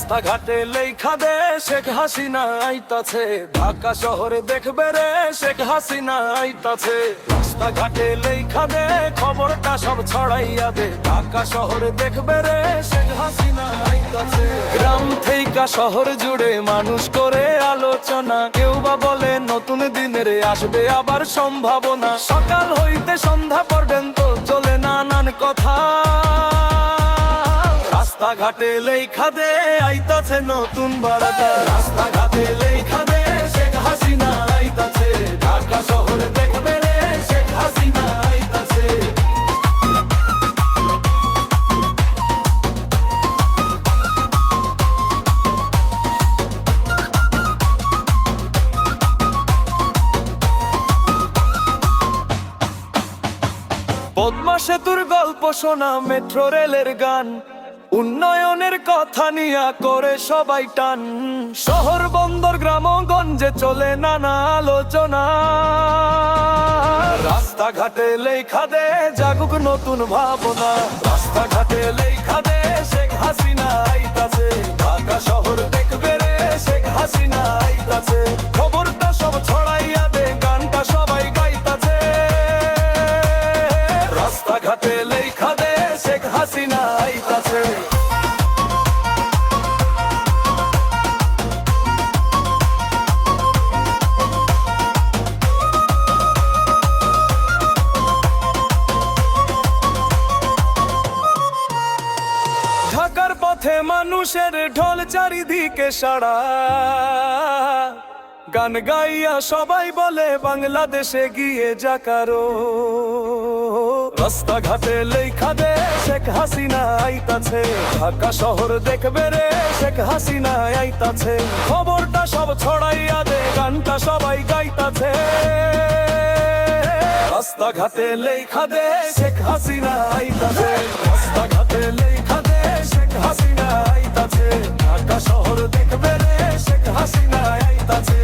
রাস্তাঘাটে লেখা দে শেখ হাসিনা আইতাছে, ঢাকা শহরে দেখবে রে শেখ হাসিনা আইতাছে। রাস্তাঘাটে লেখা দে খবরটা সব ছড়াইয়া দে, ঢাকা শহরে দেখবে রে শেখ হাসিনা আইতাছে। গ্রাম থেকে শহর জুড়ে মানুষ করে আলোচনা, কেউ বা বলে নতুন দিনের আসবে আবার সম্ভাবনা। সকাল হইতে সন্ধ্যা পর্যন্ত চলে নানান কথা, রাস্তাঘাটে লেখা দে আইতাছে নতুন বার্তা। রাস্তাঘাটে লেখা দে শেখ হাসিনা আইতাছে, ঢাকা শহরে দেখবে রে শেখ হাসিনা আইতাছে। পদ্মা সেতুর গল্প শোনা, মেট্রো রেলের গান, উন্নয়নের কথা নিয়া করে সবাই টান। শহর বন্দর গ্রামগঞ্জে চলে নানা আলোচনা, রাস্তাঘাটে লেখা দে জাগুক নতুন ভাবনা। রাস্তাঘাটে লেখা দে শেখ হাসিনা আইতাছে, ঢাকা শহর দেখবে রে শেখ হাসিনা আইতাছে। খবরটা সব ছড়াইয়া দে, গানটা সবাই গাইতাছে। রাস্তাঘাটে লেখা দে শেখ হাসিনা আইতাছে। ঢাকার পথে মানুষের ঢোল, চারিদিকে সাড়া, গান গাইয়া সবাই বলে বাংলাদেশে গিয়ে যাকারো। রাস্তাঘাটে লেখা দে শেখ হাসিনা আইতাছে, ঢাকা শহর দেখবে রে শেখ হাসিনা আইতাছে। খবরটা সব ছড়াইয়া দে, গানটা সবাই গাইতাছে। রাস্তাঘাটে লেখা দে শেখ হাসিনা আইতাছে, রাস্তাঘাটে লেখা দে শেখ হাসিনা আইতাছে। ঢাকা শহর দেখবে রে শেখ হাসিনা আইতাছে।